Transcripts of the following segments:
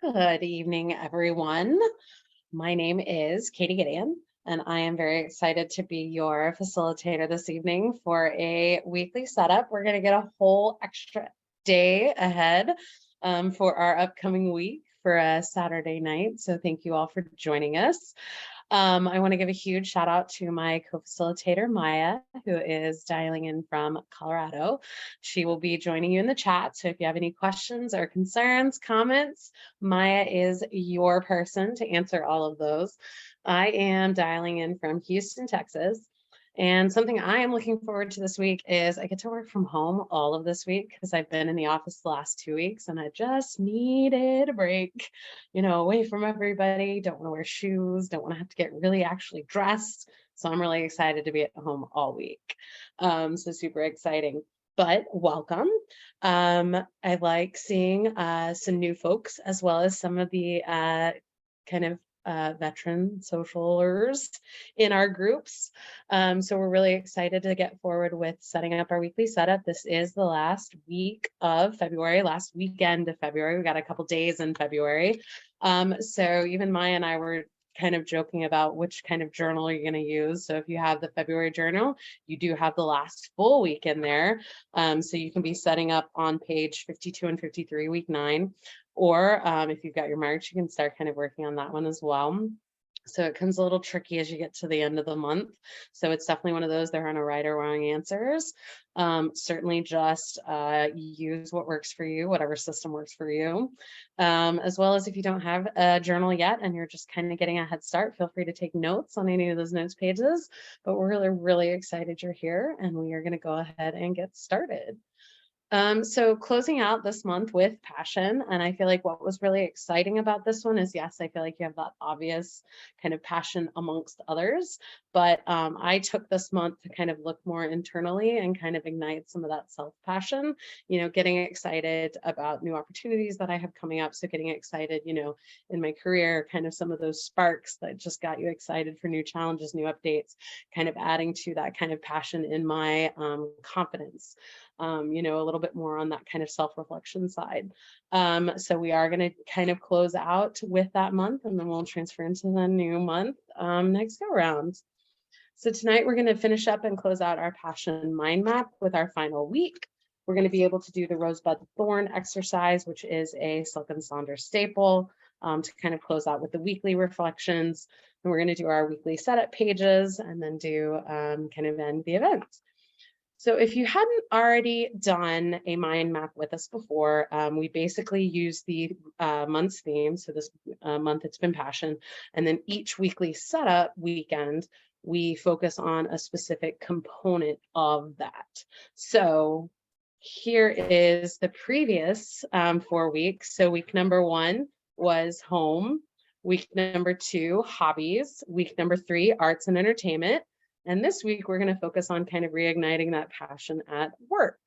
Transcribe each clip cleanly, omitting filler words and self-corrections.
Good evening, everyone. My name is Katie Gideon, and I am very excited to be your facilitator this evening for a weekly setup. We're going to get a whole extra day ahead for our upcoming week for a Saturday night. So thank you all for joining us. I want to give a huge shout out to my co-facilitator, Maya, who is dialing in from Colorado. She will be joining you in the chat. So if you have any questions or concerns, comments, Maya is your person to answer all of those. I am dialing in from Houston, Texas. And something I am looking forward to this week is I get to work from home all of this week because I've been in the office the last 2 weeks and I just needed a break, away from everybody. Don't want to wear shoes, don't want to have to get really actually dressed. So I'm really excited to be at home all week. So super exciting. But welcome. I like seeing some new folks as well as some of the kind of veteran socialers in our groups. So we're really excited to get forward with setting up our weekly setup. This is the last week of February, last weekend of February. We got a couple days in February. So even Maya and I were kind of joking about which kind of journal you're going to use. So if you have the February journal, you do have the last full week in there. So you can be setting up on page 52 and 53, week 9. Or if you've got your March, you can start kind of working on that one as well. So it comes a little tricky as you get to the end of the month. So it's definitely one of those, there are no right or wrong answers. Certainly just use what works for you, whatever system works for you. As well as if you don't have a journal yet and you're just kind of getting a head start, feel free to take notes on any of those notes pages. But we're really, really excited you're here and we are going to go ahead and get started. So closing out this month with passion, and I feel like what was really exciting about this one is, yes, I feel like you have that obvious kind of passion amongst others, but I took this month to kind of look more internally and kind of ignite some of that self-passion, getting excited about new opportunities that I have coming up. So getting excited, in my career, kind of some of those sparks that just got you excited for new challenges, new updates, kind of adding to that kind of passion in my confidence. A little bit more on that kind of self-reflection side. So we are going to kind of close out with that month and then we'll transfer into the new month next go round. So tonight we're going to finish up and close out our passion mind map with our final week. We're going to be able to do the rosebud thorn exercise, which is a Silk and Sonder staple, to kind of close out with the weekly reflections. And we're going to do our weekly setup pages and then do kind of end the event. So if you hadn't already done a mind map with us before, we basically use the month's theme. So this month it's been passion. And then each weekly setup weekend, we focus on a specific component of that. So here is the previous 4 weeks. So week number 1 was home. Week number 2, hobbies. Week number 3, arts and entertainment. And this week, we're going to focus on kind of reigniting that passion at work.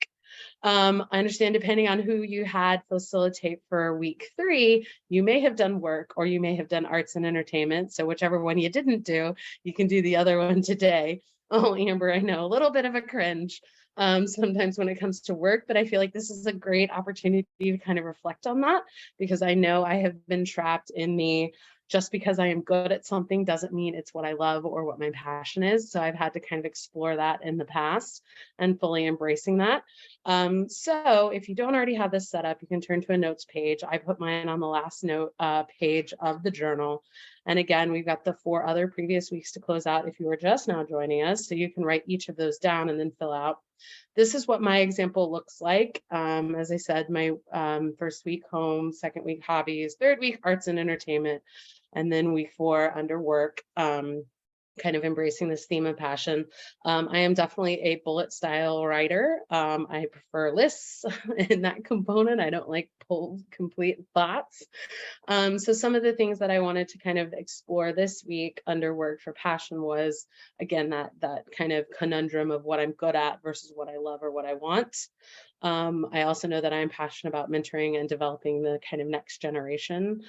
I understand depending on who you had facilitate for week 3, you may have done work or you may have done arts and entertainment. So whichever one you didn't do, you can do the other one today. Oh, Amber, I know, a little bit of a cringe sometimes when it comes to work, but I feel like this is a great opportunity to kind of reflect on that because I know I have been trapped in the just because I am good at something doesn't mean it's what I love or what my passion is. So I've had to kind of explore that in the past and fully embracing that. So if you don't already have this set up, you can turn to a notes page. I put mine on the last note page of the journal. And again, we've got the 4 other previous weeks to close out if you are just now joining us. So you can write each of those down and then fill out. This is what my example looks like. As I said, my first week home, second week hobbies, third week arts and entertainment, and then week 4 under work, kind of embracing this theme of passion. I am definitely a bullet style writer. I prefer lists in that component. I don't like pull complete thoughts. So some of the things that I wanted to kind of explore this week under work for passion was, again, that kind of conundrum of what I'm good at versus what I love or what I want. I also know that I'm passionate about mentoring and developing the kind of next generation.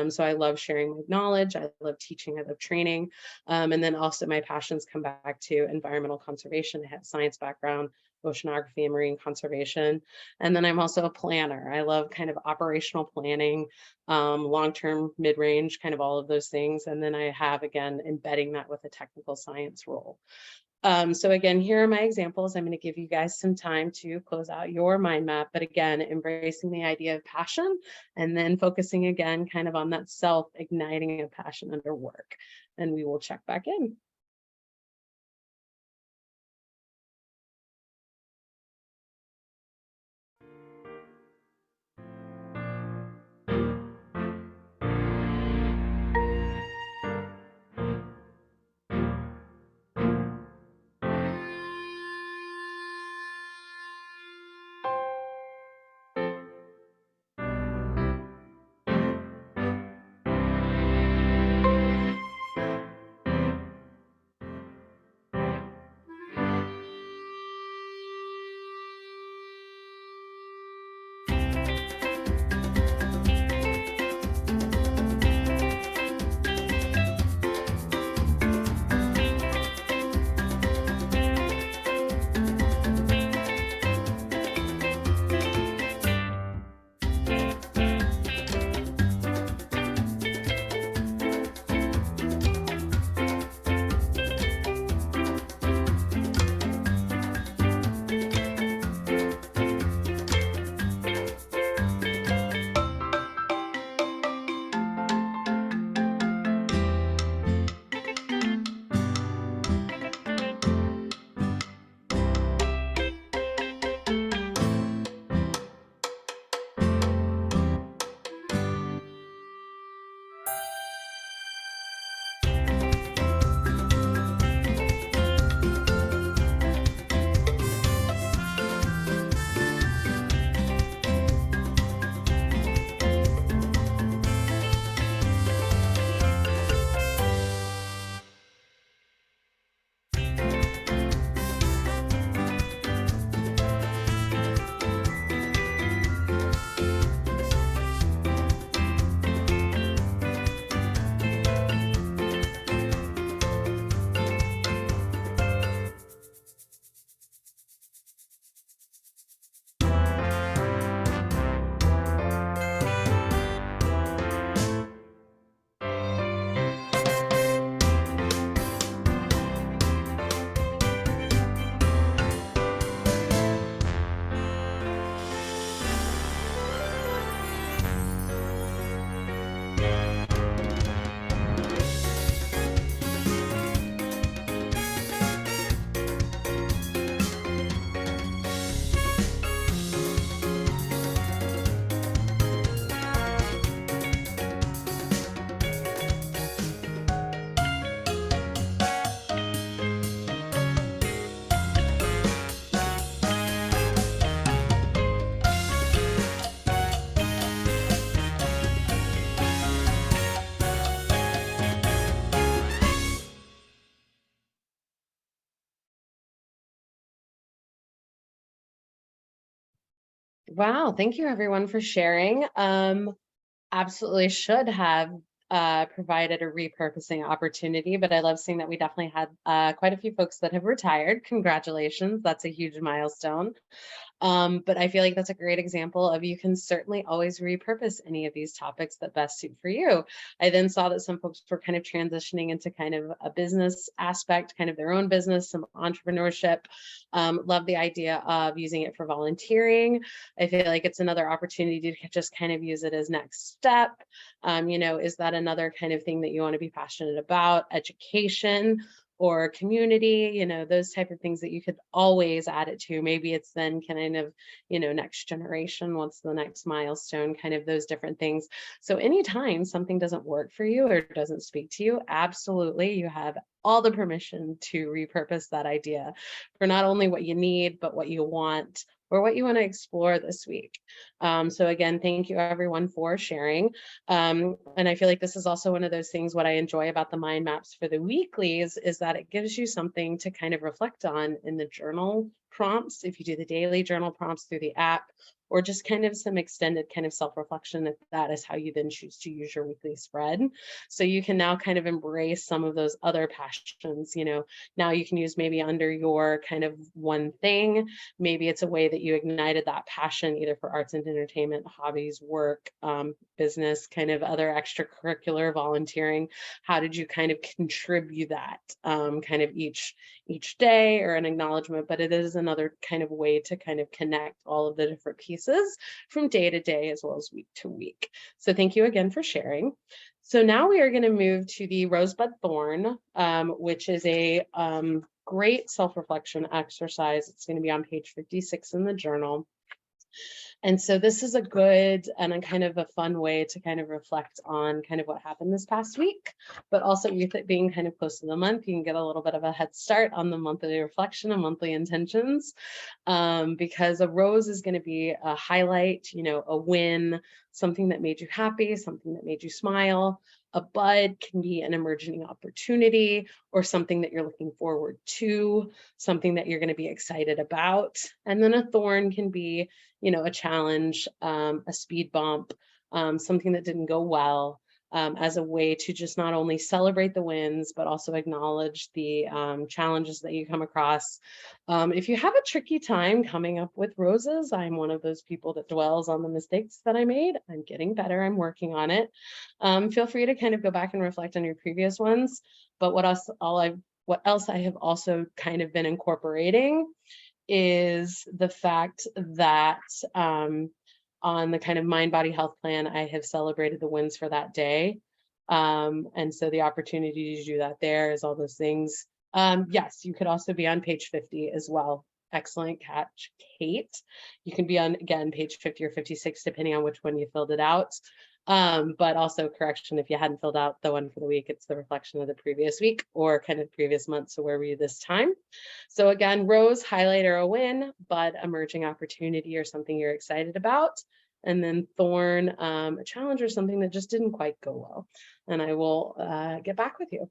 So I love sharing my knowledge. I love teaching. I love training. And then also my passions come back to environmental conservation. I have a science background. oceanography and marine conservation. And then I'm also a planner. I love kind of operational planning, long-term, mid-range, kind of all of those things. And then I have, again, embedding that with a technical science role. So again, here are my examples. I'm going to give you guys some time to close out your mind map, but again, embracing the idea of passion and then focusing again kind of on that self-igniting of passion under work. And we will check back in. Wow, thank you everyone for sharing. Absolutely should have provided a repurposing opportunity, but I love seeing that we definitely had quite a few folks that have retired. Congratulations, that's a huge milestone. But I feel like that's a great example of you can certainly always repurpose any of these topics that best suit for you. I then saw that some folks were kind of transitioning into kind of a business aspect, kind of their own business, some entrepreneurship. Love the idea of using it for volunteering. I feel like it's another opportunity to just kind of use it as next step. Is that another kind of thing that you want to be passionate about? Education or community, those type of things that you could always add it to. Maybe it's then kind of, next generation, what's the next milestone, kind of those different things. So anytime something doesn't work for you or doesn't speak to you, absolutely, you have all the permission to repurpose that idea for not only what you need, but what you want or what you want to explore this week. So again, thank you everyone for sharing. And I feel like this is also one of those things, what I enjoy about the mind maps for the weeklies is that it gives you something to kind of reflect on in the journal prompts, if you do the daily journal prompts through the app, or just kind of some extended kind of self-reflection, if that is how you then choose to use your weekly spread. So you can now kind of embrace some of those other passions. Now you can use maybe under your kind of one thing, maybe it's a way that you ignited that passion either for arts and entertainment, hobbies, work, business, kind of other extracurricular volunteering. How did you kind of contribute that kind of each day, or an acknowledgement, but it is another kind of way to kind of connect all of the different pieces from day to day as well as week to week. So thank you again for sharing. So now we are going to move to the Rosebud Thorn, which is a great self-reflection exercise. It's going to be on page 56 in the journal. And so this is a good and a kind of a fun way to kind of reflect on kind of what happened this past week, but also with it being kind of close to the month, you can get a little bit of a head start on the monthly reflection and monthly intentions, because a rose is going to be a highlight, a win, something that made you happy, something that made you smile. A bud can be an emerging opportunity or something that you're looking forward to, something that you're going to be excited about. And then a thorn can be, a challenge, a speed bump, something that didn't go well, as a way to just not only celebrate the wins, but also acknowledge the challenges that you come across. If you have a tricky time coming up with roses, I'm one of those people that dwells on the mistakes that I made. I'm getting better. I'm working on it. Feel free to kind of go back and reflect on your previous ones. But what else I have also kind of been incorporating is the fact that on the kind of mind body health plan, I have celebrated the wins for that day. And so the opportunity to do that there is all those things. Yes, you could also be on page 50 as well. Excellent catch, Kate. You can be on, again, page 50 or 56, depending on which one you filled it out. But also, correction, if you hadn't filled out the one for the week, it's the reflection of the previous week or kind of previous month. So where were you this time? So again, rose, highlight or a win, bud, emerging opportunity or something you're excited about. And then thorn, a challenge or something that just didn't quite go well. And I will get back with you.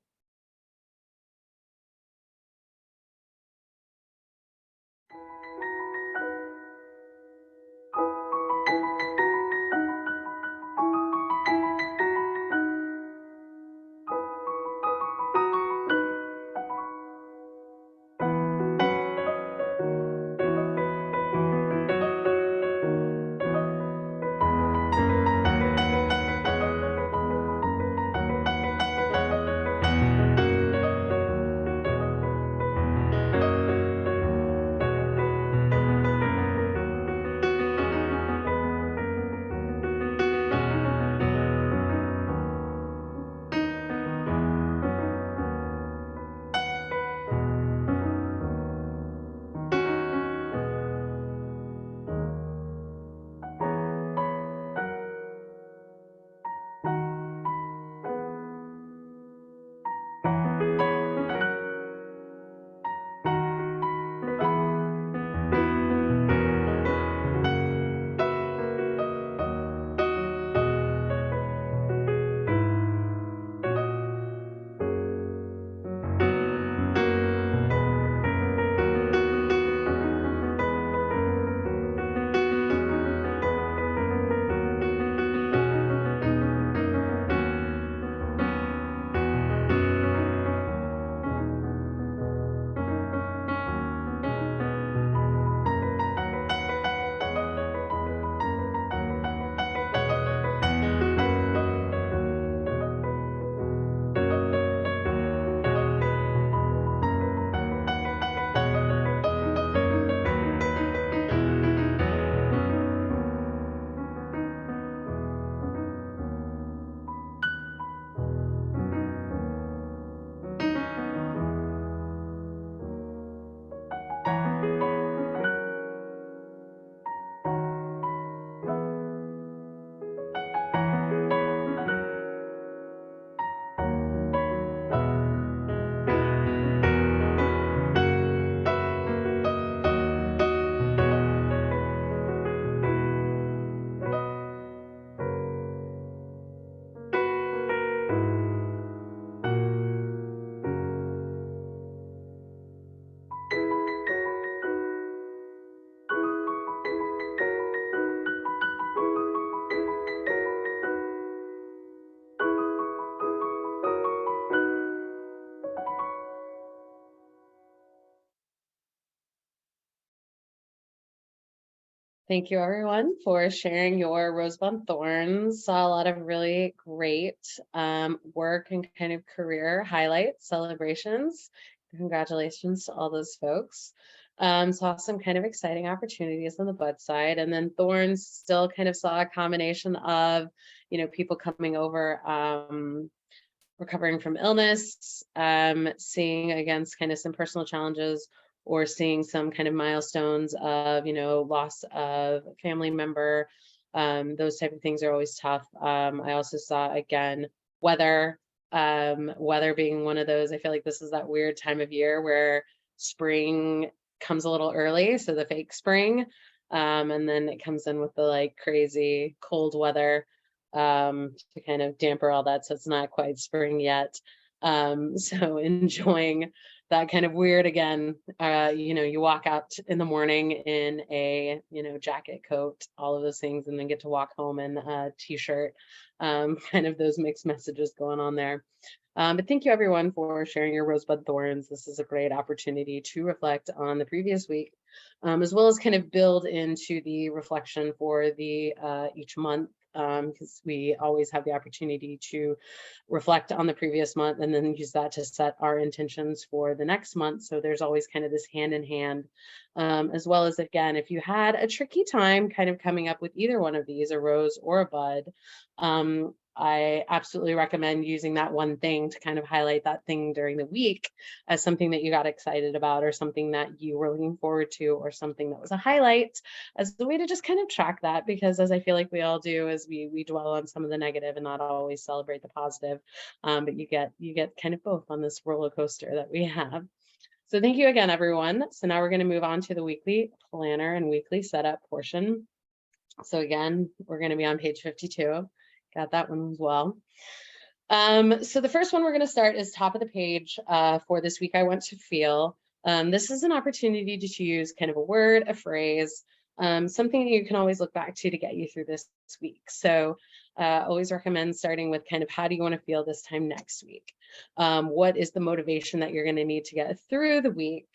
Thank you, everyone, for sharing your rosebud thorns. Saw a lot of really great work and kind of career highlights, celebrations. Congratulations to all those folks. Saw some kind of exciting opportunities on the bud side, and then thorns still kind of saw a combination of, people coming over, recovering from illness, seeing against kind of some personal challenges, or seeing some kind of milestones of, loss of a family member. Those type of things are always tough. I also saw, again, weather, weather being one of those. I feel like this is that weird time of year where spring comes a little early, so the fake spring, and then it comes in with the like crazy cold weather, to kind of damper all that, so it's not quite spring yet. So enjoying that kind of weird, again, you walk out in the morning in a, jacket, coat, all of those things, and then get to walk home in a t-shirt. Kind of those mixed messages going on there. But thank you, everyone, for sharing your rosebud thorns. This is a great opportunity to reflect on the previous week, as well as kind of build into the reflection for the each month, because we always have the opportunity to reflect on the previous month and then use that to set our intentions for the next month. So there's always kind of this hand in hand, as well as, again, if you had a tricky time kind of coming up with either one of these, a rose or a bud, I absolutely recommend using that one thing to kind of highlight that thing during the week as something that you got excited about, or something that you were looking forward to, or something that was a highlight, as the way to just kind of track that. Because as I feel like we all do, is we dwell on some of the negative and not always celebrate the positive. But you get kind of both on this roller coaster that we have. So thank you again, everyone. So now we're going to move on to the weekly planner and weekly setup portion. So again, we're going to be on page 52. Got that one as well. So the first one we're going to start is top of the page. For this week, I want to feel. This is an opportunity to choose kind of a word, a phrase, something that you can always look back to get you through this week. So always recommend starting with kind of, how do you want to feel this time next week? What is the motivation that you're going to need to get through the week?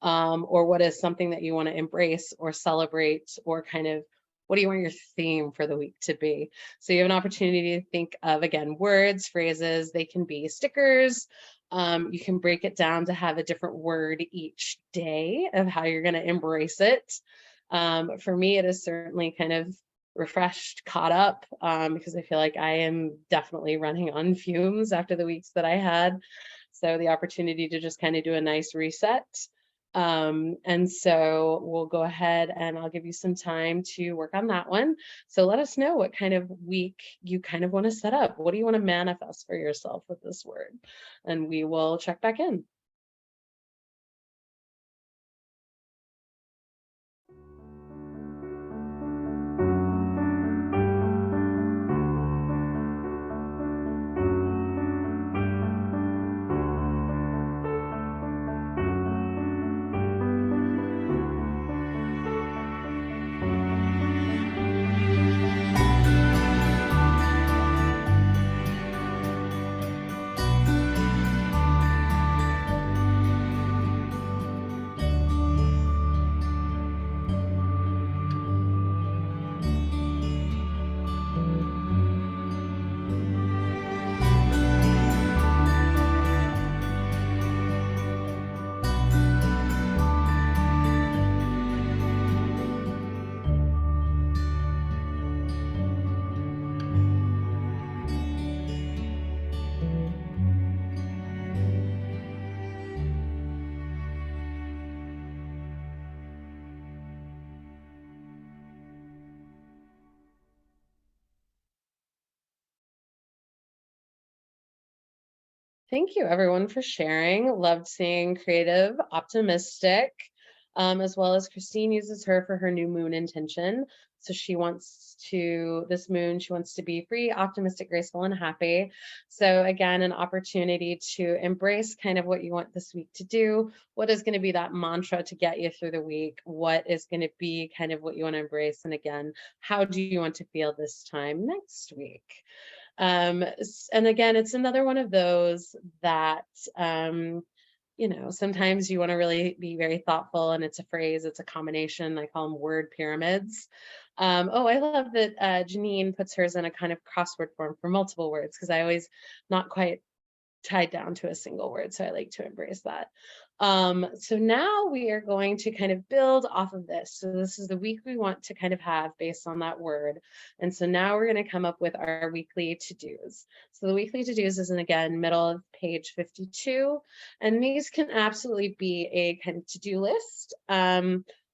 Or what is something that you want to embrace or celebrate, or kind of, what do you want your theme for the week to be? So you have an opportunity to think of, again, words, phrases. They can be stickers. You can break it down to have a different word each day of how you're going to embrace it. For me, it is certainly kind of refreshed, caught up, because I feel like I am definitely running on fumes after the weeks that I had. So the opportunity to just kind of do a nice reset. And so we'll go ahead and I'll give you some time to work on that one. So let us know what kind of week you kind of want to set up. What do you want to manifest for yourself with this word? And we will check back in. Thank you, everyone, for sharing. Loved seeing creative, optimistic, as well as Christine uses her for her new moon intention. So she wants to, this moon, she wants to be free, optimistic, graceful, and happy. So again, an opportunity to embrace kind of what you want this week to do. What is going to be that mantra to get you through the week? What is going to be kind of what you want to embrace? And again, how do you want to feel this time next week? And again, it's another one of those that sometimes you want to really be very thoughtful and it's a phrase, it's a combination. I call them word pyramids. Oh, I love that Janine puts hers in a kind of crossword form for multiple words, because I always not quite tied down to a single word. So I like to embrace that. So now we are going to kind of build off of this. So this is the week we want to kind of have based on that word. And so now we're going to come up with our weekly to-dos. So the weekly to-dos is, again, middle of page 52. And these can absolutely be a kind of to-do list.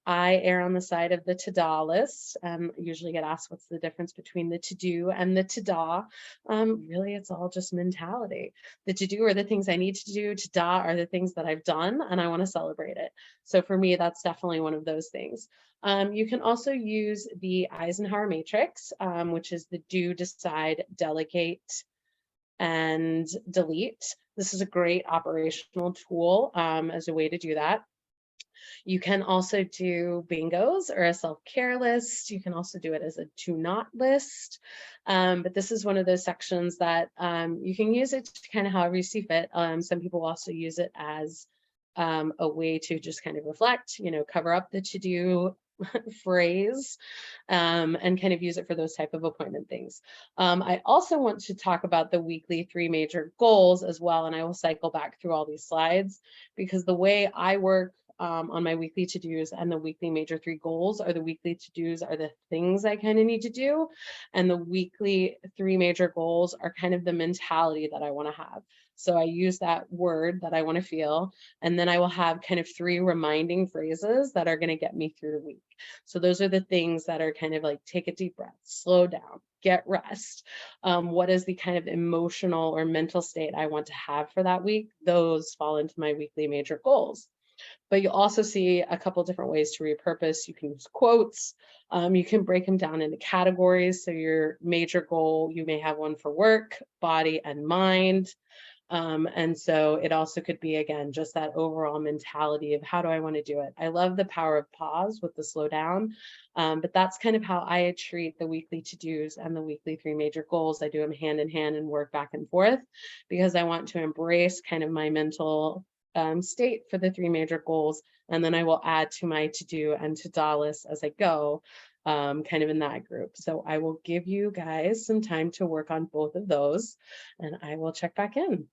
I err on the side of the to-da list. Usually get asked what's the difference between the to-do and the to-da. Really, it's all just mentality. The to-do are the things I need to do. To-da are the things that I've done and I want to celebrate it. So for me, that's definitely one of those things. You can also use the Eisenhower matrix, which is the do, decide, delegate, and delete. This is a great operational tool as a way to do that. You can also do bingos or a self-care list. You can also do it as a to-not list. But this is one of those sections that you can use it to kind of however you see fit. Some people also use it as a way to just kind of reflect, cover up the to-do phrase and kind of use it for those type of appointment things. I also want to talk about the weekly 3 major goals as well, and I will cycle back through all these slides, because the way I work on my weekly to-dos and the weekly major 3 goals are the weekly to-dos are the things I kind of need to do, and the weekly 3 major goals are kind of the mentality that I want to have. So I use that word that I want to feel, and then I will have kind of 3 reminding phrases that are going to get me through the week. So those are the things that are kind of like, take a deep breath, slow down, get rest. What is the kind of emotional or mental state I want to have for that week? Those fall into my weekly major goals. But you'll also see a couple different ways to repurpose. You can use quotes. You can break them down into categories. So your major goal, you may have one for work, body, and mind. And so it also could be, again, just that overall mentality of how do I want to do it? I love the power of pause with the slow down, but that's kind of how I treat the weekly to-dos and the weekly 3 major goals. I do them hand in hand and work back and forth, because I want to embrace kind of my mental state for the 3 major goals. And then I will add to my to-do and to-da list as I go, kind of in that group. So I will give you guys some time to work on both of those, and I will check back in.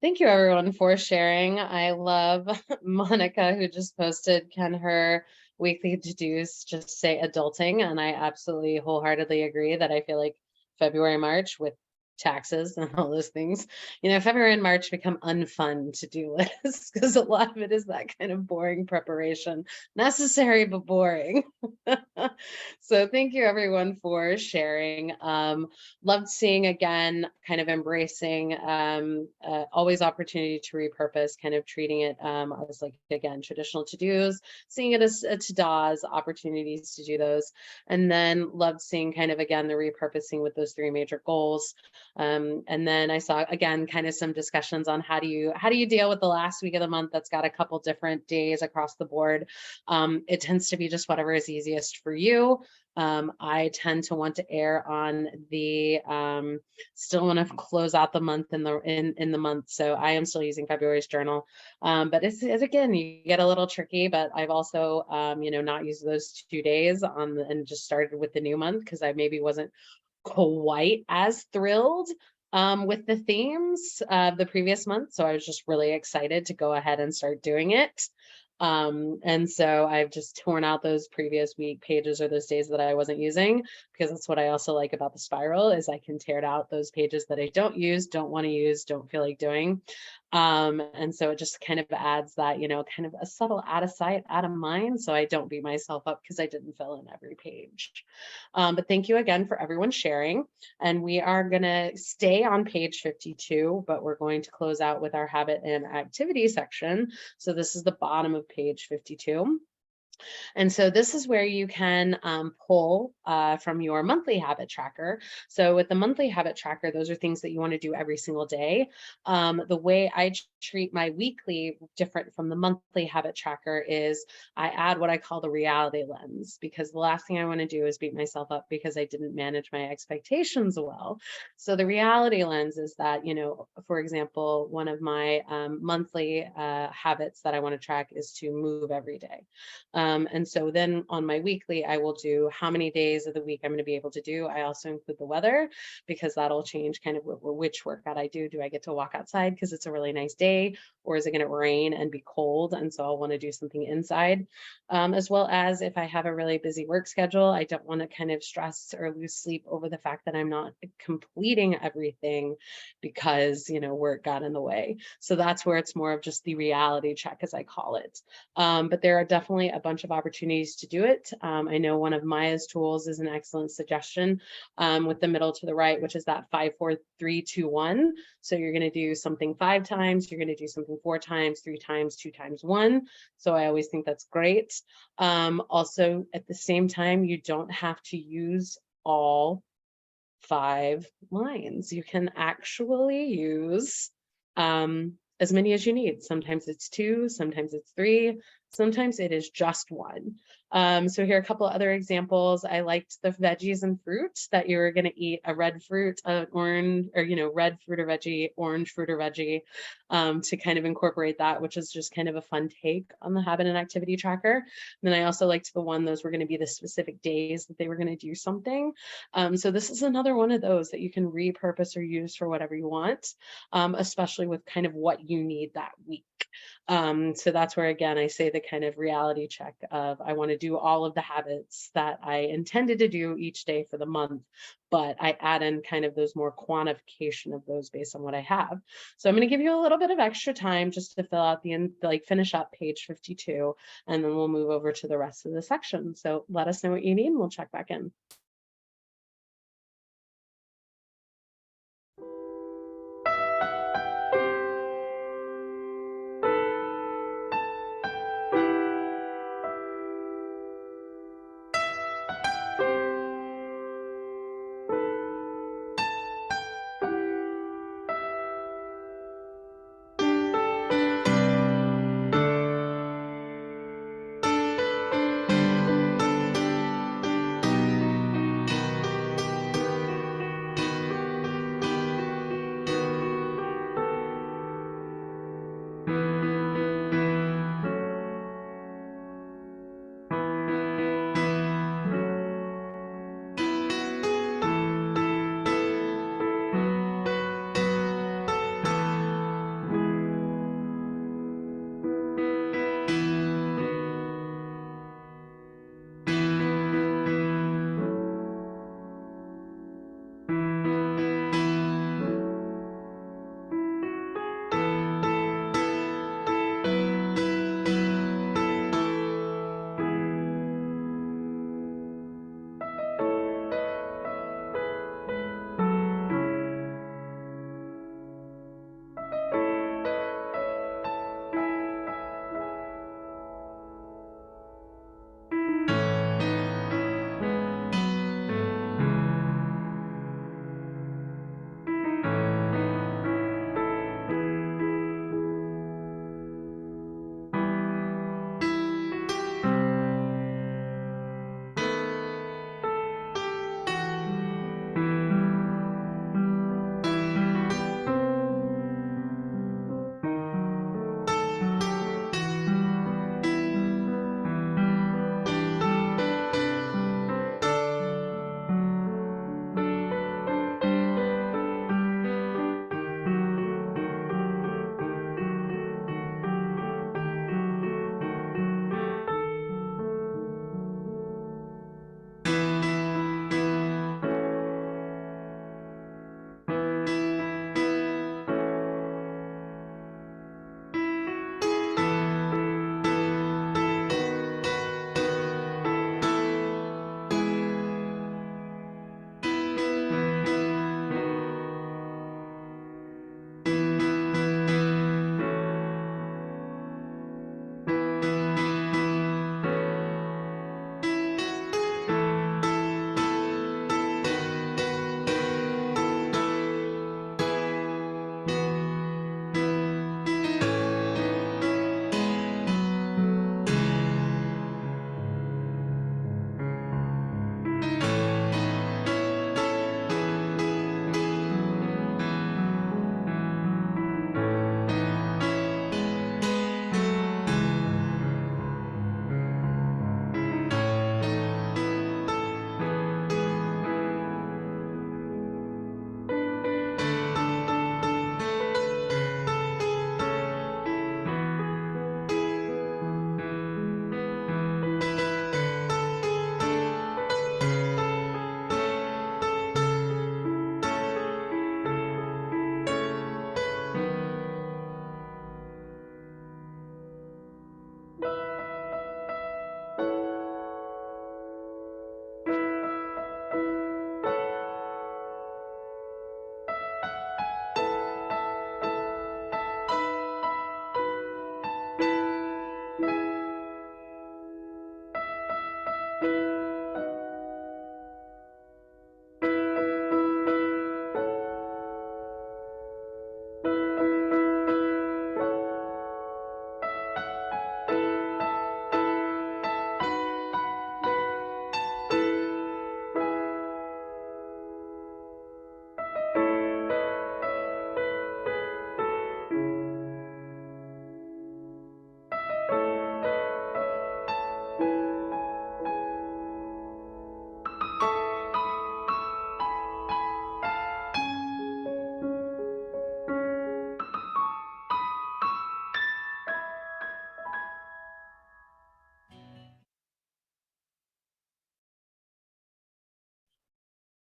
Thank you everyone for sharing. I love Monica who just posted, can her weekly to-dos just say adulting? And I absolutely wholeheartedly agree that I feel like February, March with taxes and all those things, February and March become unfun to-do lists because a lot of it is that kind of boring preparation, necessary but boring. So thank you everyone for sharing. Loved seeing again, kind of embracing always opportunity to repurpose, kind of treating it as like, again, traditional to-dos, seeing it as to-dos, opportunities to do those. And then loved seeing kind of, again, the repurposing with those 3 major goals. And then I saw, again, kind of some discussions on how do you deal with the last week of the month that's got a couple different days across the board. It tends to be just whatever is easiest for you. I tend to want to err on the still want to close out the month in the month. So I am still using February's journal. But it's again, you get a little tricky, but I've also not used those 2 days and just started with the new month because I maybe wasn't quite as thrilled with the themes of the previous month. So I was just really excited to go ahead and start doing it. And so I've just torn out those previous week pages or those days that I wasn't using, because that's what I also like about the spiral is I can tear out those pages that I don't use, don't want to use, don't feel like doing. And so it just kind of adds that, kind of a subtle out of sight, out of mind. So I don't beat myself up because I didn't fill in every page. But thank you again for everyone sharing. And we are going to stay on page 52, but we're going to close out with our habit and activity section. So this is the bottom of page 52. And so this is where you can pull from your monthly habit tracker. So with the monthly habit tracker, those are things that you want to do every single day. The way I treat my weekly different from the monthly habit tracker is I add what I call the reality lens, because the last thing I want to do is beat myself up because I didn't manage my expectations well. So the reality lens is that, for example, one of my monthly habits that I want to track is to move every day. And so then on my weekly, I will do how many days of the week I'm going to be able to do. I also include the weather because that'll change kind of which workout I do. Do I get to walk outside because it's a really nice day, or is it going to rain and be cold? And so I'll want to do something inside, as well as if I have a really busy work schedule, I don't want to kind of stress or lose sleep over the fact that I'm not completing everything because, work got in the way. So that's where it's more of just the reality check, as I call it. But there are definitely a bunch of opportunities to do it. I know one of Maya's tools is an excellent suggestion with the middle to the right, which is that 5, 4, 3, 2, 1. So you're going to do something 5 times, you're going to do something 4 times, 3 times, 2 times 1. So I always think that's great. Also, at the same time, you don't have to use all 5 lines. You can actually use as many as you need. Sometimes it's 2, sometimes it's 3. Sometimes it is just one. So here are a couple of other examples. I liked the veggies and fruits, that you were going to eat a red fruit, an orange, or, red fruit or veggie, orange fruit or veggie, to kind of incorporate that, which is just kind of a fun take on the habit and activity tracker. And then I also liked the one, those were going to be the specific days that they were going to do something. So this is another one of those that you can repurpose or use for whatever you want, especially with kind of what you need that week. So that's where, again, I say the kind of reality check of, I want to do all of the habits that I intended to do each day for the month, but I add in kind of those more quantification of those based on what I have. So I'm going to give you a little bit of extra time just to fill out finish up page 52, and then we'll move over to the rest of the section. So let us know what you need and we'll check back in.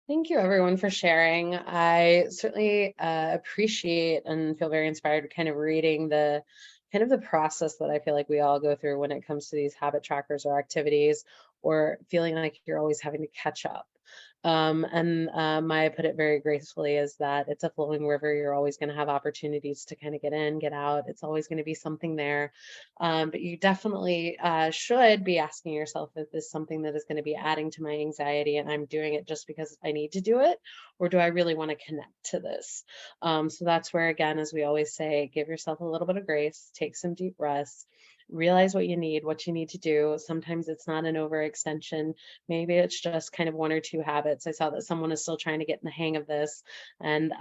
Thank you, everyone, for sharing. I certainly appreciate and feel very inspired kind of reading the kind of the process that I feel like we all go through when it comes to these habit trackers or activities, or feeling like you're always having to catch up. And Maya put it very gracefully is that it's a flowing river. You're always going to have opportunities to kind of get in, get out. It's always going to be something there. But you definitely should be asking yourself if this is something that is going to be adding to my anxiety and I'm doing it just because I need to do it, or do I really want to connect to this? So that's where, again, as we always say, give yourself a little bit of grace, take some deep breaths, realize what you need to do. Sometimes it's not an overextension. Maybe it's just kind of one or two habits. I saw that someone is still trying to get in the hang of this. And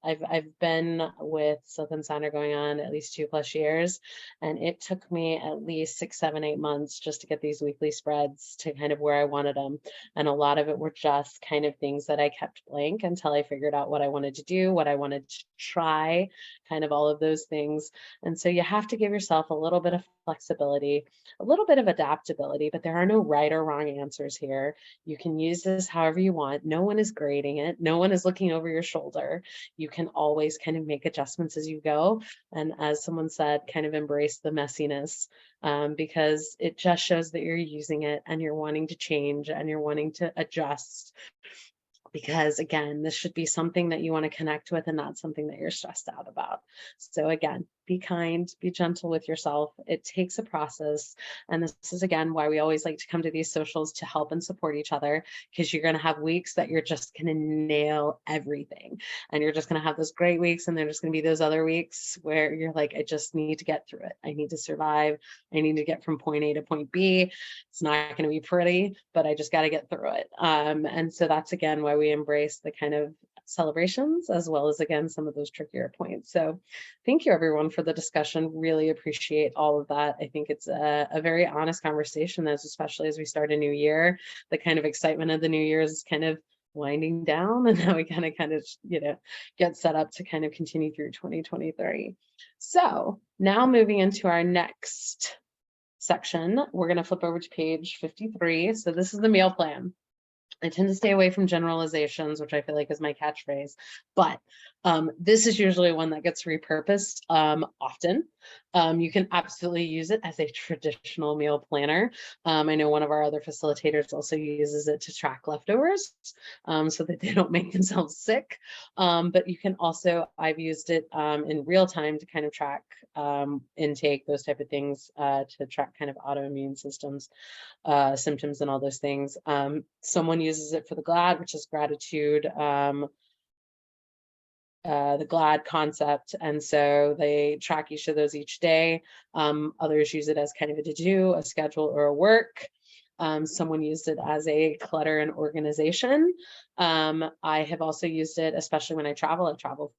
I've been with Silk and Sonder going on at least 2+ years. And it took me at least 6, 7, 8 months just to get these weekly spreads to kind of where I wanted them. And a lot of it were just kind of things that I kept blank until I figured out what I wanted to do, what I wanted to try, kind of all of those things. And so you have to give yourself a little bit of flexibility, a little bit of adaptability, but there are no right or wrong answers here. You can use this however you want. No one is grading it. No one is looking over your shoulder. You can always kind of make adjustments as you go. And as someone said, kind of embrace the messiness, because it just shows that you're using it and you're wanting to change and you're wanting to adjust, because again, this should be something that you want to connect with and not something that you're stressed out about. So again, be kind, be gentle with yourself. It takes a process. And this is, again, why we always like to come to these socials to help and support each other, because you're going to have weeks that you're just going to nail everything. And you're just going to have those great weeks. And there's going to be those other weeks where you're like, I just need to get through it. I need to survive. I need to get from point A to point B. It's not going to be pretty, but I just got to get through it. And so that's, again, why we embrace the kind of celebrations as well as, again, some of those trickier points. So thank you, everyone, for the discussion. Really appreciate all of that. I think it's a very honest conversation, especially as we start a new year. The kind of excitement of the new year is kind of winding down, and now we kind of get set up to kind of continue through 2023. So now moving into our next section, we're going to flip over to page 53. So this is the meal plan. I tend to stay away from generalizations, which I feel like is my catchphrase, but this is usually one that gets repurposed often. You can absolutely use it as a traditional meal planner. I know one of our other facilitators also uses it to track leftovers so that they don't make themselves sick. But you can also, I've used it in real time to kind of track intake, those type of things, to track kind of autoimmune symptoms and all those things. Someone uses it for the GLAD, which is gratitude, the GLAD concept. And so they track each of those each day. Others use it as kind of a to-do, a schedule, or a work. Someone used it as a clutter and organization. I have also used it, especially when I travel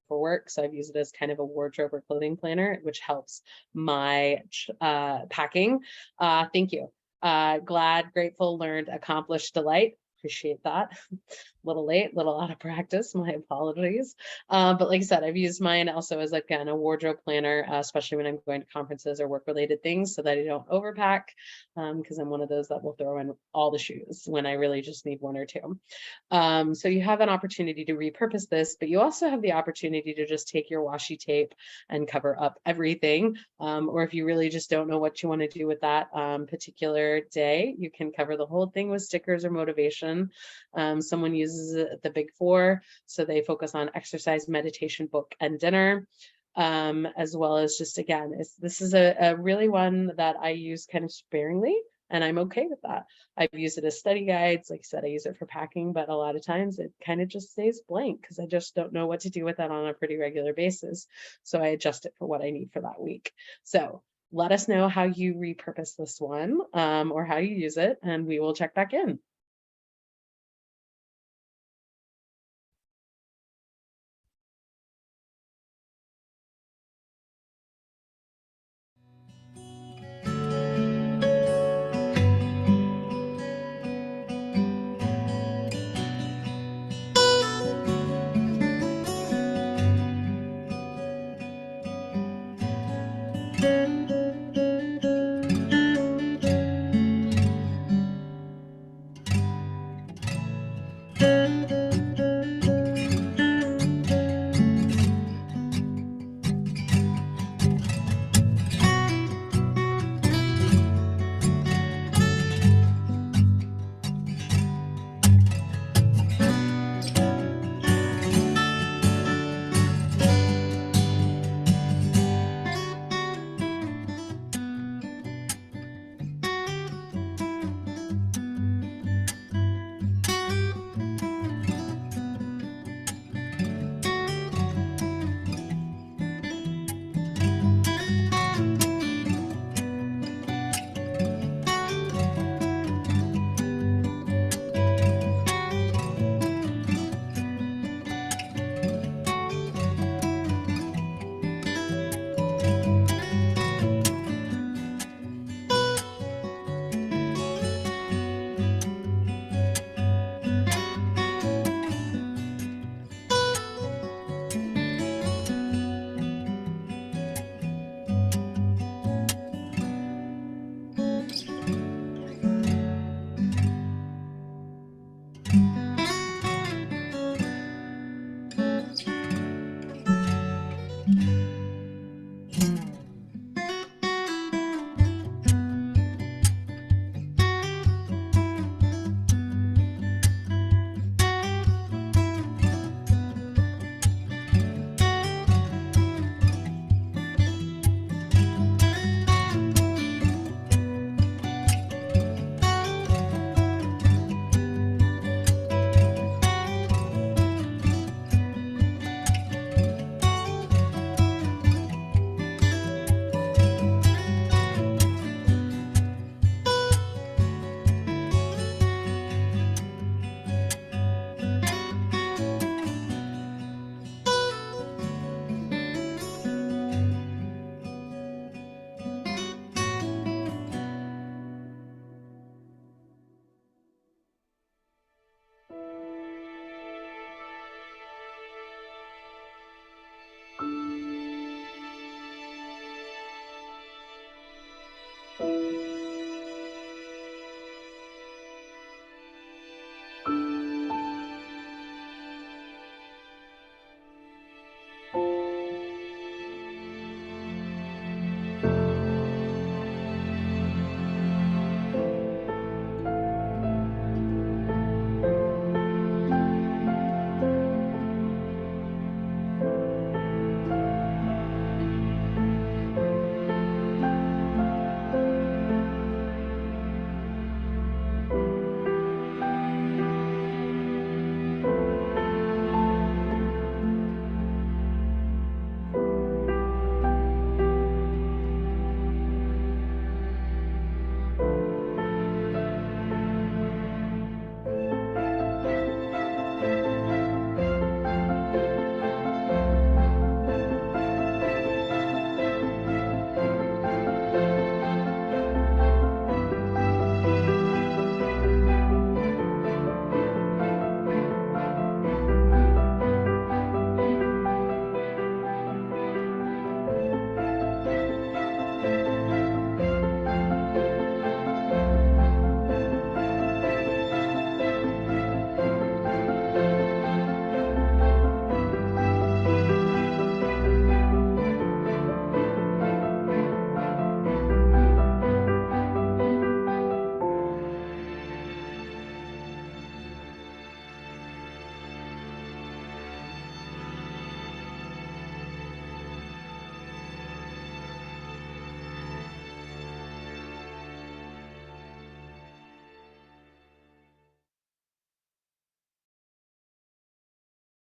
for work. So I've used it as kind of a wardrobe or clothing planner, which helps my packing. Thank you. Glad, grateful, learned, accomplished, delight. Appreciate that. Little late, little out of practice, my apologies. But like I said, I've used mine also as, again, a wardrobe planner, especially when I'm going to conferences or work-related things, so that I don't overpack, because I'm one of those that will throw in all the shoes when I really just need one or two. So you have an opportunity to repurpose this, but you also have the opportunity to just take your washi tape and cover up everything. Or if you really just don't know what you want to do with that particular day, you can cover the whole thing with stickers or motivation. Someone uses it at the Big Four, so they focus on exercise, meditation, book, and dinner. As well as just, again, this is a really one that I use kind of sparingly, and I'm okay with that. I've used it as study guides. Like I said, I use it for packing, but a lot of times it kind of just stays blank because I just don't know what to do with that on a pretty regular basis. So I adjust it for what I need for that week. So let us know how you repurpose this one, or how you use it, and we will check back in.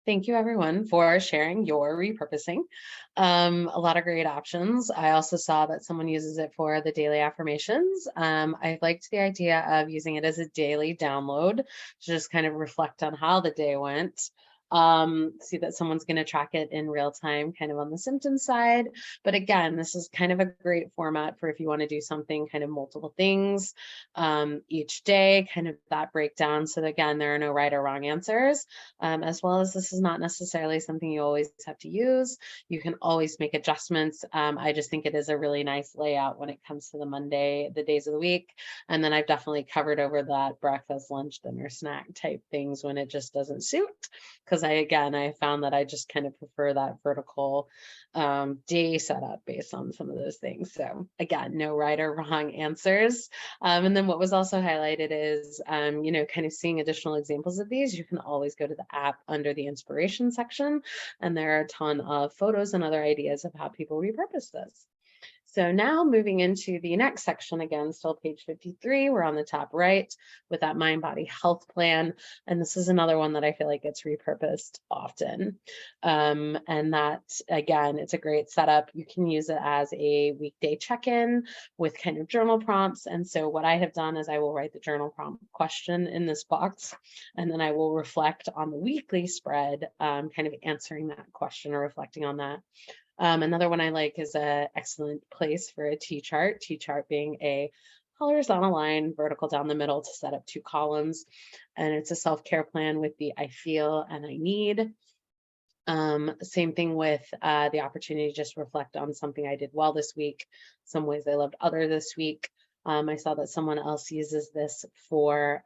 Thank you everyone for sharing your repurposing. A lot of great options. I also saw that someone uses it for the daily affirmations. I liked the idea of using it as a daily download to just kind of reflect on how the day went. See that someone's going to track it in real time, kind of on the symptom side. But again, this is kind of a great format for if you want to do something kind of multiple things each day, kind of that breakdown. So again, there are no right or wrong answers, as well as this is not necessarily something you always have to use. You can always make adjustments. I just think it is a really nice layout when it comes to the days of the week. And then I've definitely covered over that breakfast, lunch, dinner, snack type things when it just doesn't suit. Because I found that I just kind of prefer that vertical day setup based on some of those things. So again, no right or wrong answers. And then what was also highlighted is, kind of seeing additional examples of these. You can always go to the app under the inspiration section, and there are a ton of photos and other ideas of how people repurpose this. So now moving into the next section, again, still page 53, we're on the top right with that mind body health plan. And this is another one that I feel like gets repurposed often. And that, again, it's a great setup. You can use it as a weekday check-in with kind of journal prompts. And so what I have done is I will write the journal prompt question in this box, and then I will reflect on the weekly spread, kind of answering that question or reflecting on that. Another one I like is an excellent place for a T-chart, T-chart being a horizontal line, vertical down the middle to set up 2 columns. And it's a self-care plan with the I feel and I need. Same thing with the opportunity to just reflect on something I did well this week, some ways I loved other this week. I saw that someone else uses this for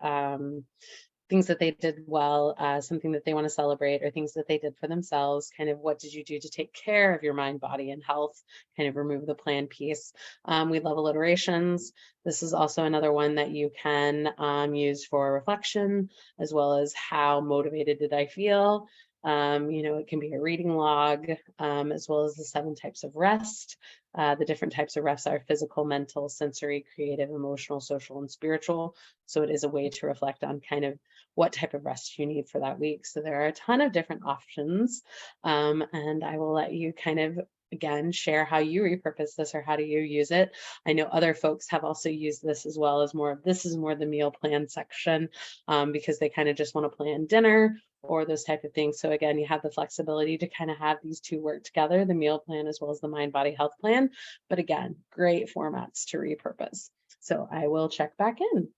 things that they did well, something that they want to celebrate, or things that they did for themselves. Kind of what did you do to take care of your mind, body, and health? Kind of remove the plan piece. We love alliterations. This is also another one that you can use for reflection, as well as how motivated did I feel? It can be a reading log, as well as the 7 types of rest. The different types of rest are physical, mental, sensory, creative, emotional, social, and spiritual. So it is a way to reflect on kind of what type of rest you need for that week. So there are a ton of different options. And I will let you kind of, again, share how you repurpose this or how do you use it. I know other folks have also used this as well as this is more the meal plan section, because they kind of just want to plan dinner or those type of things. So again, you have the flexibility to kind of have these 2 work together, the meal plan as well as the mind body health plan. But again, great formats to repurpose. So I will check back in.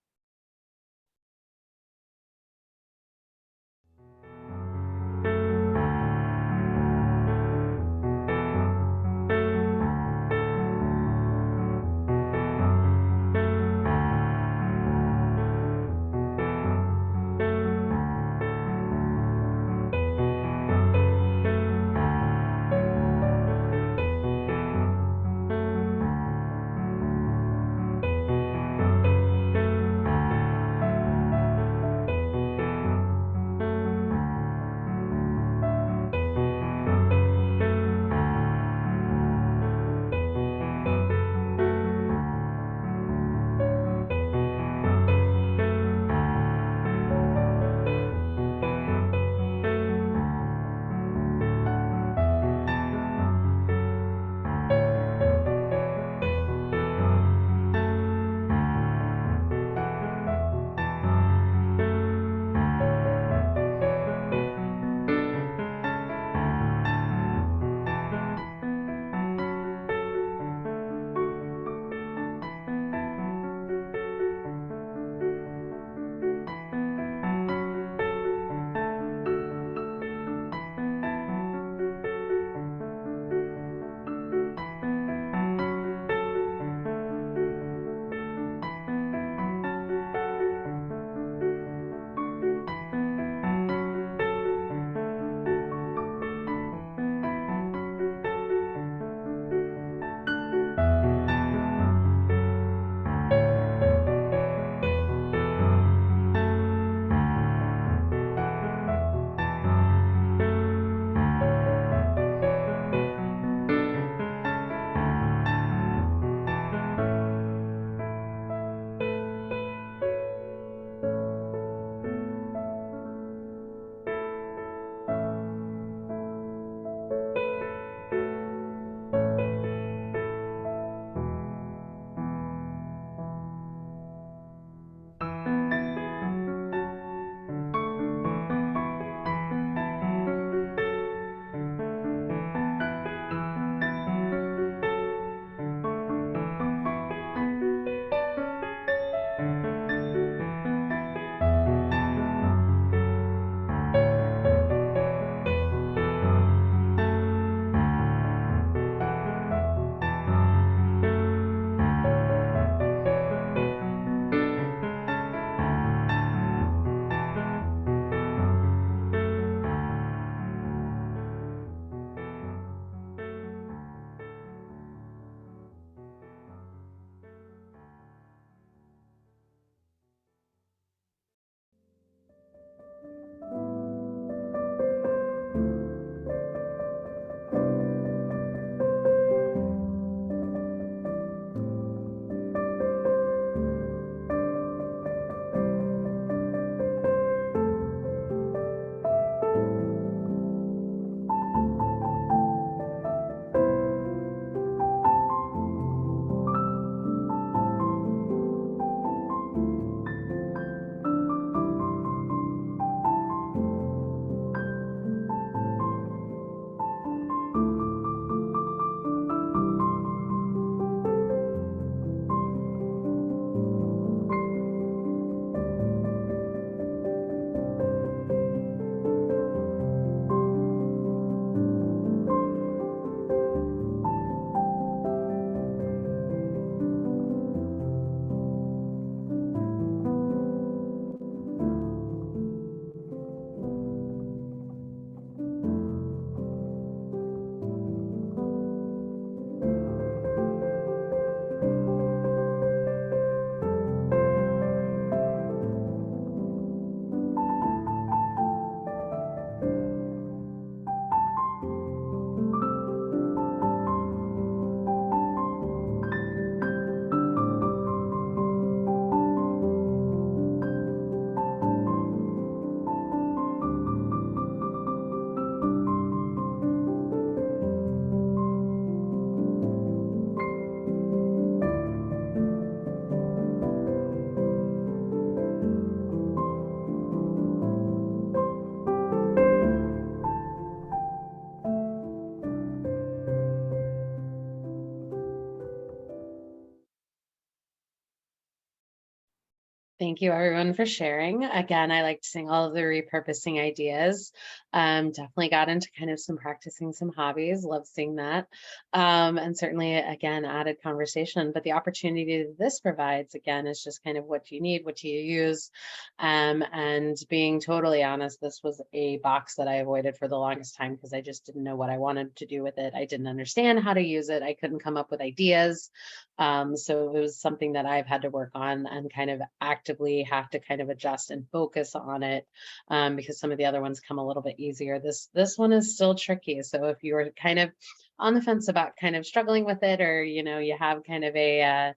Thank you everyone for sharing. Again, I liked seeing all of the repurposing ideas. Definitely got into kind of some practicing some hobbies, love seeing that. And certainly again, added conversation, but the opportunity that this provides again is just kind of what you need, what you use. And being totally honest, this was a box that I avoided for the longest time because I just didn't know what I wanted to do with it. I didn't understand how to use it. I couldn't come up with ideas. So it was something that I've had to work on and kind of actively have to kind of adjust and focus on it, because some of the other ones come a little bit easier. This one is still tricky. So if you're kind of on the fence about kind of struggling with it, or you have kind of a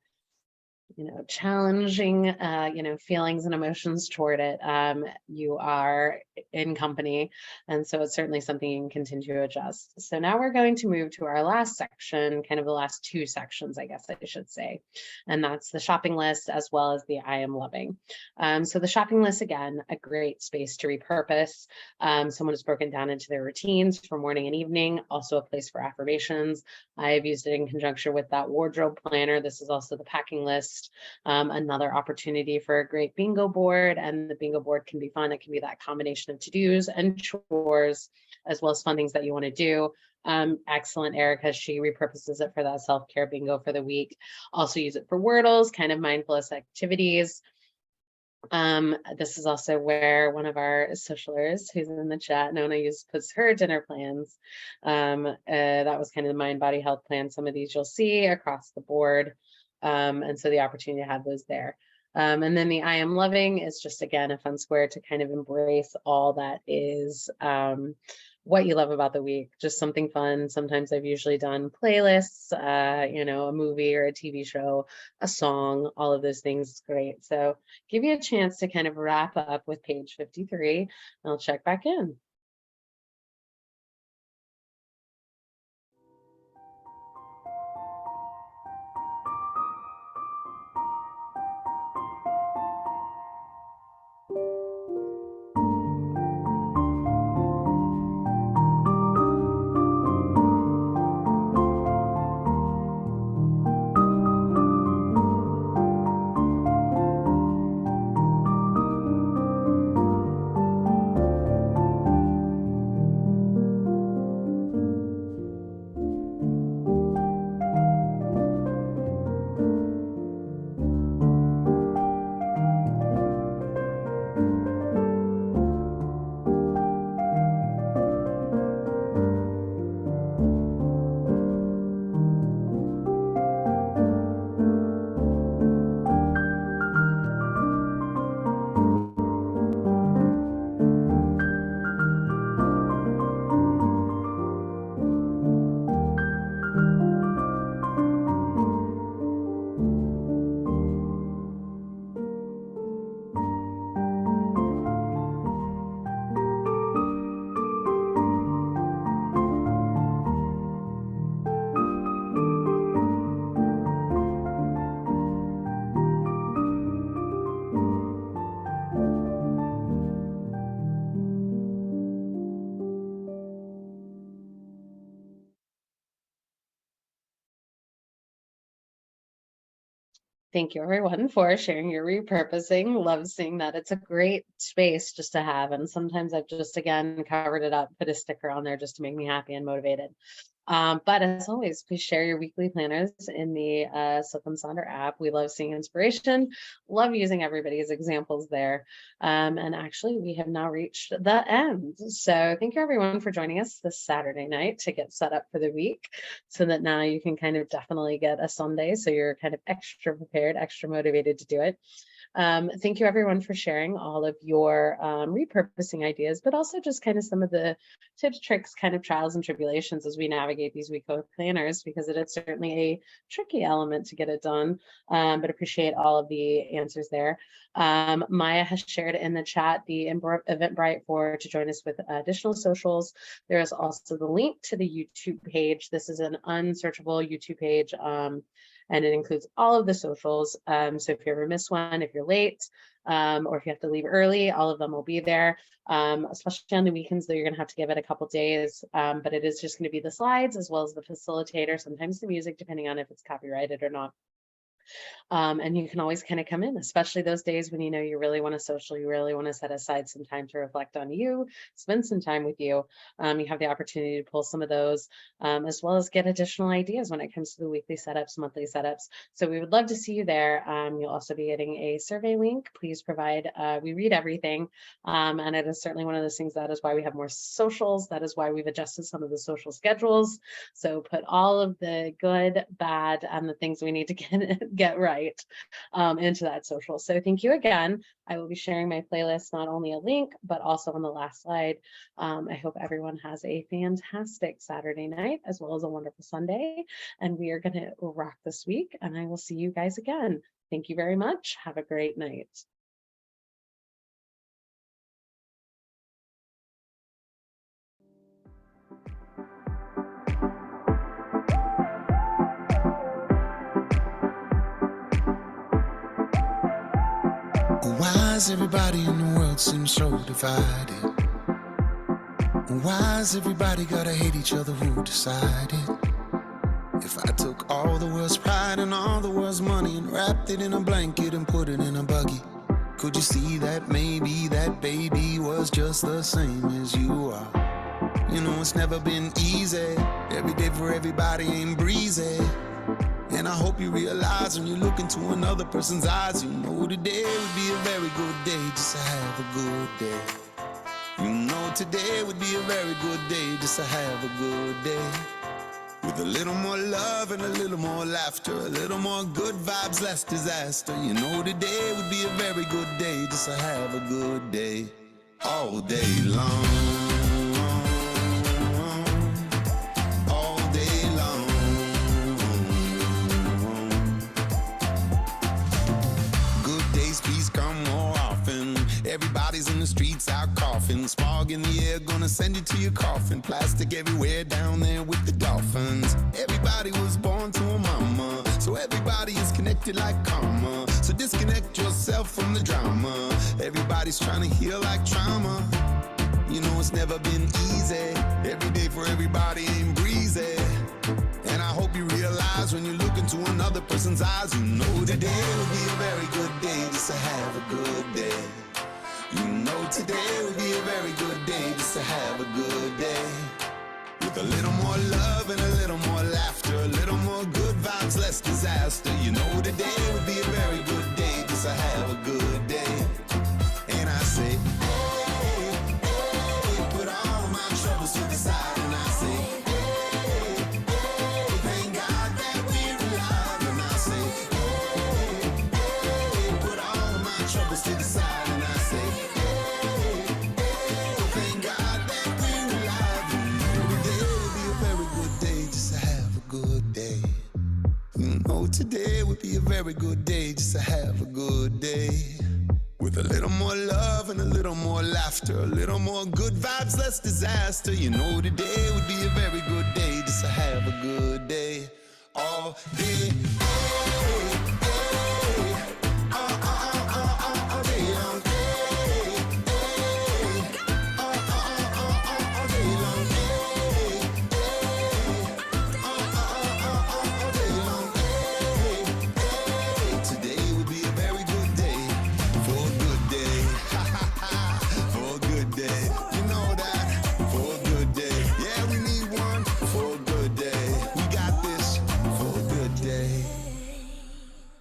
challenging, feelings and emotions toward it, you are in company. And so it's certainly something you can continue to adjust. So now we're going to move to our last section, kind of the last two sections, I guess I should say. And that's the shopping list as well as the I am loving. So the shopping list, again, a great space to repurpose. Someone has broken down into their routines for morning and evening, also a place for affirmations. I've used it in conjunction with that wardrobe planner. This is also the packing list. Another opportunity for a great bingo board, and the bingo board can be fun. It can be that combination of to-dos and chores, as well as fun things that you want to do. Excellent, Erica. She repurposes it for that self-care bingo for the week. Also use it for Wordles, kind of mindfulness activities. This is also where one of our socialers who's in the chat, Nona, puts her dinner plans. That was kind of the mind, body, health plan. Some of these you'll see across the board. And so the opportunity to have those there. And then the I am loving is just, again, a fun square to kind of embrace all that is what you love about the week, just something fun. Sometimes I've usually done playlists, a movie or a TV show, a song, all of those things. It's great. So give you a chance to kind of wrap up with page 53, and I'll check back in. Thank you everyone for sharing your repurposing. Love seeing that. It's a great space just to have. And sometimes I've just, again, covered it up, put a sticker on there just to make me happy and motivated. But as always, please share your weekly planners in the Silk and Sonder app. We love seeing inspiration, love using everybody's examples there. And actually, we have now reached the end. So thank you everyone for joining us this Saturday night to get set up for the week, so that now you can kind of definitely get a Sunday. So you're kind of extra prepared, extra motivated to do it. Thank you everyone for sharing all of your repurposing ideas, but also just kind of some of the tips, tricks, kind of trials and tribulations as we navigate these weekly planners, because it is certainly a tricky element to get it done, but appreciate all of the answers there. Maya has shared in the chat the Eventbrite to join us with additional socials. There is also the link to the YouTube page. This is an unsearchable YouTube page. And it includes all of the socials. So if you ever miss one, if you're late, or if you have to leave early, all of them will be there. Especially on the weekends, though, you're gonna have to give it a couple days, but it is just gonna be the slides as well as the facilitator, sometimes the music, depending on if it's copyrighted or not. And you can always kind of come in, especially those days when you know you really want to social, you really want to set aside some time to reflect on you, spend some time with you. You have the opportunity to pull some of those, as well as get additional ideas when it comes to the weekly setups, monthly setups. So we would love to see you there. You'll also be getting a survey link. Please provide, we read everything. And it is certainly one of those things. That is why we have more socials. That is why we've adjusted some of the social schedules. So put all of the good, bad, and the things we need to get right into that social. So thank you again. I will be sharing my playlist, not only a link, but also on the last slide. I hope everyone has a fantastic Saturday night, as well as a wonderful Sunday. And we are going to rock this week, and I will see you guys again. Thank you very much. Have a great night. Why does everybody in the world seem so divided? Why does everybody gotta hate each other? Who decided? If I took all the world's pride and all the world's money and wrapped it in a blanket and put it in a buggy, could you see that maybe that baby was just the same as you are? You know, it's never been easy. Every day for everybody ain't breezy. And I hope you realize when you look into another person's eyes, you know today would be a very good day just to have a good day. You know today would be a very good day just to have a good day. With a little more love and a little more laughter, a little more good vibes, less disaster. You know today would be a very good day just to have a good day. All day long. All day long. Good days, please come more often. Everybody's in the streets out coughing. Smog in the air, gonna send you to your coffin. Plastic everywhere down there with the dolphins. Everybody was born to a mama, so everybody is connected like karma. So disconnect yourself from the drama. Everybody's trying to heal like trauma. You know it's never been easy. Every day for everybody ain't breezy. And I hope you realize when you look into another person's eyes, you know today will be a very good day just to have a good day. You know today will be a very good day just to have a good day. With a little more love and a little more laughter, a little more good vibes, less disaster. You know today will be a very good day just to have a good day. And I say, hey, hey, put all my troubles to the side. And I say, hey, hey, thank God that we're alive. And I say, hey, hey, put all my troubles to the side. And I say, today would be a very good day just to have a good day. With a little more love and a little more laughter, a little more good vibes, less disaster. You know today would be a very good day just to have a good day. All day, hey.